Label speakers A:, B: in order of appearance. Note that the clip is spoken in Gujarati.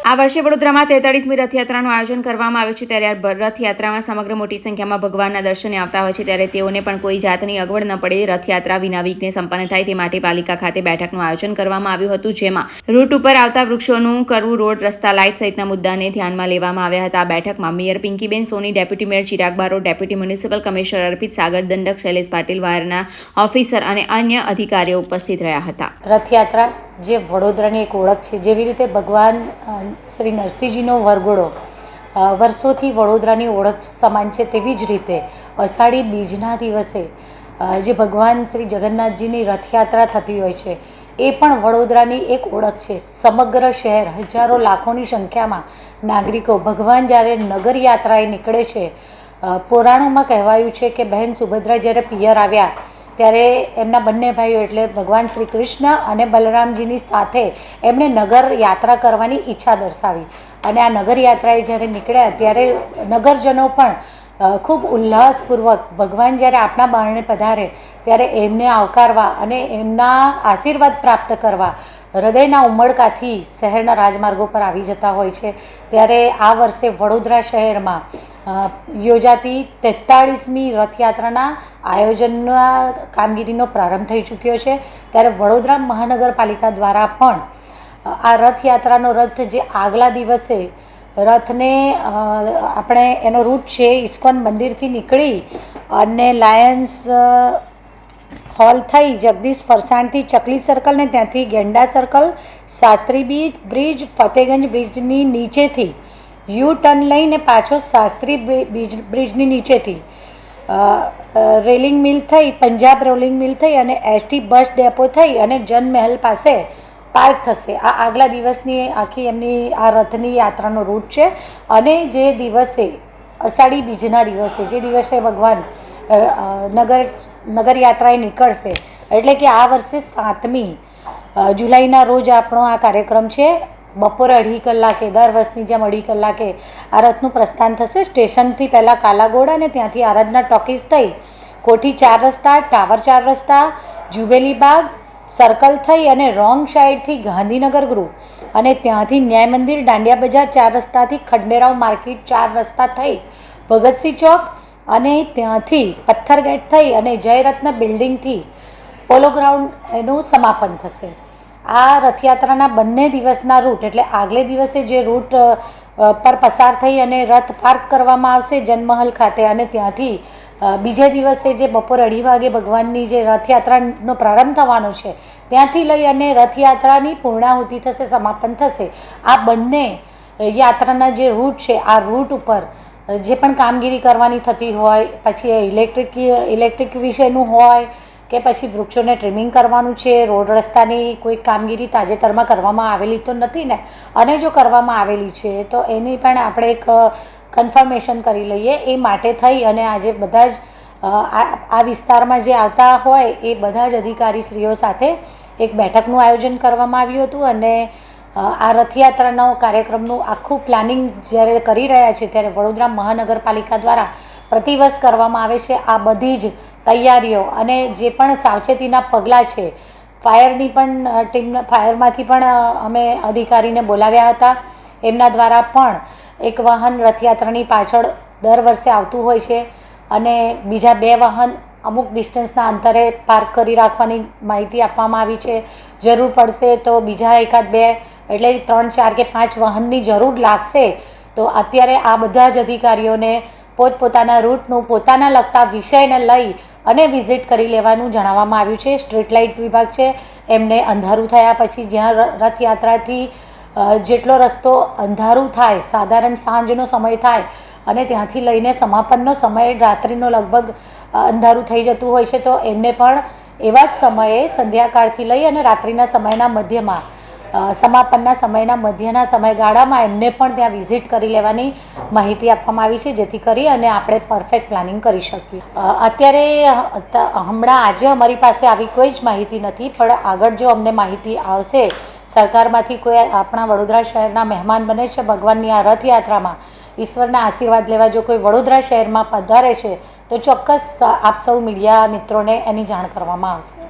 A: આ વર્ષે વડોદરામાં 43મી રથયાત્રાનું આયોજન કરવામાં આવ્યું છે। ત્યારે રથયાત્રામાં સમગ્ર મોટી સંખ્યામાં ભગવાનના દર્શને આવતા હોય છે, ત્યારે તેઓને પણ કોઈ જાતની અગવડ ન પડે, રથયાત્રા વિના વિઘ્ને સંપન્ન થાય તે માટે પાલિકા ખાતે બેઠકનું આયોજન કરવામાં આવ્યું હતું, જેમાં રૂટ ઉપર આવતા વૃક્ષોનું કરવું, રોડ, રસ્તા, લાઇટ સહિતના મુદ્દાને ધ્યાનમાં લેવામાં આવ્યા હતા। આ બેઠકમાં mayor Pinkiben Soni, deputy mayor Chirag Barot, deputy municipal commissioner Arpit Sagar, દંડક શૈલેષ પાટીલ, વાયરના ઓફિસર અને અન્ય અધિકારીઓ ઉપસ્થિત રહ્યા હતા।
B: રથયાત્રા જે વડોદરાની એક ઓળખ છે, જેવી રીતે ભગવાન શ્રી નરસિંહજીનો વરઘોડો વર્ષોથી વડોદરાની ઓળખ સમાન છે, તેવી જ રીતે અષાઢી બીજના દિવસે જે ભગવાન શ્રી જગન્નાથજીની રથયાત્રા થતી હોય છે, એ પણ વડોદરાની એક ઓળખ છે। સમગ્ર શહેર, હજારો લાખોની સંખ્યામાં નાગરિકો ભગવાન જ્યારે નગર યાત્રાએ નીકળે છે, પુરાણોમાં કહેવાયું છે કે બહેન સુભદ્રા જ્યારે પિયર આવ્યા ત્યારે એમના બંને ભાઈઓ એટલે ભગવાન શ્રી કૃષ્ણ અને બલરામજીની સાથે એમણે નગર યાત્રા કરવાની ઈચ્છા દર્શાવી, અને આ નગર યાત્રાએ જ્યારે નીકળ્યા ત્યારે નગરજનો પણ ખૂબ ઉલ્લાસપૂર્વક ભગવાન જ્યારે આપણા બારણે પધારે ત્યારે એમને આવકારવા અને એમના આશીર્વાદ પ્રાપ્ત કરવા હૃદયના ઉમળકાથી શહેરના રાજમાર્ગો પર આવી જતા હોય છે। ત્યારે આ વર્ષે વડોદરા શહેરમાં યોજાતી 43મી રથયાત્રાના આયોજનના કામગીરીનો પ્રારંભ થઈ ચૂક્યો છે। ત્યારે વડોદરા મહાનગરપાલિકા દ્વારા પણ આ રથયાત્રાનો રથ જે આગલા દિવસે રથને આપણે એનો રૂટ છે ઇસ્કોન મંદિરથી નીકળી અને લાયન્સ હોલ થઈ જગદીશ ફરસાણથી ચકલી સર્કલ ને ત્યાંથી ગેંડા સર્કલ, શાસ્ત્રી બ્રિજ, ફતેગંજ બ્રિજની નીચેથી યુ ટર્ન લઈને પાછો શાસ્ત્રી બ્રિજની નીચેથી રેલિંગ મિલ થઈ, પંજાબ રોલિંગ મિલ થઈ અને એસટી બસ ડેપો થઈ અને જનમહેલ પાસે પાર્ક થશે। આ આગલા દિવસની આખી એમની આ રથની યાત્રાનો રૂટ છે। અને જે દિવસે અષાઢી બીજના દિવસે જે દિવસે ભગવાન નગર યાત્રાએ નીકળશે, એટલે કે આ વર્ષે 7મી જુલાઈના રોજ આપણો આ કાર્યક્રમ છે। બપોરે 2:30 કલાકે, દર વર્ષની જેમ 2:30 કલાકે આ રથનું પ્રસ્થાન થશે। સ્ટેશનથી પહેલાં કાલાઘોડા અને ત્યાંથી આરાધના ટોકીઝ થઈ કોઠી 4 રસ્તા, ટાવર 4 રસ્તા, જુબેલી બાગ સર્કલ થઈ અને રોંગ સાઈડથી ગાંધીનગર ગૃહ અને ત્યાંથી ન્યાય મંદિર, દાંડિયા બજાર 4 રસ્તાથી ખંડેરાવ માર્કેટ 4 રસ્તા થઈ ભગતસિંહ ચોક અને ત્યાંથી પથ્થર ગેટ થઈ અને જયરત્ન બિલ્ડિંગથી પોલો ગ્રાઉન્ડ એનું સમાપન થશે। આ રથયાત્રાના બંને દિવસના રૂટ એટલે આગલે દિવસે જે રૂટ પર પસાર થઈ અને રથ પાર્ક કરવામાં આવશે જનમહલ ખાતે, અને ત્યાંથી બીજે દિવસે જે બપોરે 2:30 વાગે ભગવાનની જે રથયાત્રાનો પ્રારંભ થવાનો છે ત્યાંથી લઈ અને રથયાત્રાની પૂર્ણાહુતિ થશે, સમાપન થશે। આ બંને યાત્રાના જે રૂટ છે, આ રૂટ ઉપર જે પણ કામગીરી કરવાની થતી હોય, પછી ઇલેક્ટ્રિક વિશેનું હોય કે પછી વૃક્ષોને ટ્રીમિંગ કરવાનું છે, રોડ રસ્તાની કોઈ કામગીરી તાજેતરમાં કરવામાં આવેલી તો નથી ને, અને જો કરવામાં આવેલી છે તો એની પણ આપણે એક કન્ફર્મેશન કરી લઈએ। એ માટે થઈ અને આજે બધા જ આ વિસ્તારમાં જે આવતા હોય એ બધા જ અધિકારીશ્રીઓ સાથે એક બેઠકનું આયોજન કરવામાં આવ્યું હતું, અને આ રથયાત્રાનો કાર્યક્રમનું આખું પ્લાનિંગ જ્યારે કરી રહ્યા છે ત્યારે વડોદરા મહાનગરપાલિકા દ્વારા પ્રતિવર્ષ કરવામાં આવે છે આ બધી જ તૈયારીઓ, અને જે પણ સાવચેતીના પગલાં છે, ફાયરની પણ ફાયરમાંથી પણ અમે અધિકારીને બોલાવ્યા હતા, એમના દ્વારા પણ એક વાહન રથયાત્રાની પાછળ દર વર્ષે આવતું હોય છે અને બીજા 2 વાહન અમુક ડિસ્ટન્સના અંતરે પાર્ક કરી રાખવાની માહિતી આપવામાં આવી છે। જરૂર પડશે તો બીજા એકાદ 2 એટલે 3, 4 કે 5 વાહનની જરૂર લાગશે, તો અત્યારે આ બધા જ અધિકારીઓને પોતપોતાના રૂટનું પોતાના લગતા વિષયને લઈ અને વિઝિટ કરી લેવાનું જણાવવામાં આવ્યું છે। સ્ટ્રીટ લાઇટ વિભાગ છે એમને અંધારું થયા પછી જ્યાં રથયાત્રાથી જેટલો રસ્તો અંધારું થાય, સાધારણ સાંજનો સમય થાય અને ત્યાંથી લઈને સમાપનનો સમય રાત્રિનો લગભગ અંધારું થઈ જતું હોય છે, તો એમને પણ એવા જ સમયે સંધ્યાકાળથી લઈ અને રાત્રિના સમયના મધ્યમાં સમાપનના સમયના મધ્યના સમયગાળામાં એમને પણ ત્યાં વિઝિટ કરી લેવાની માહિતી આપવામાં આવી છે, જેથી કરી અને આપણે પરફેક્ટ પ્લાનિંગ કરી શકીએ। અત્યારે હમણાં આજે અમારી પાસે આવી કોઈ જ માહિતી નથી, પણ આગળ જો અમને માહિતી આવશે સરકારમાંથી, કોઈ આપણા વડોદરા શહેરના મહેમાન બને છે ભગવાનની આ રથયાત્રામાં, ઈશ્વરના આશીર્વાદ લેવા જો કોઈ વડોદરા શહેરમાં પધારે છે તો ચોક્કસ આપ સૌ મીડિયા મિત્રોને એની જાણ કરવામાં આવશે।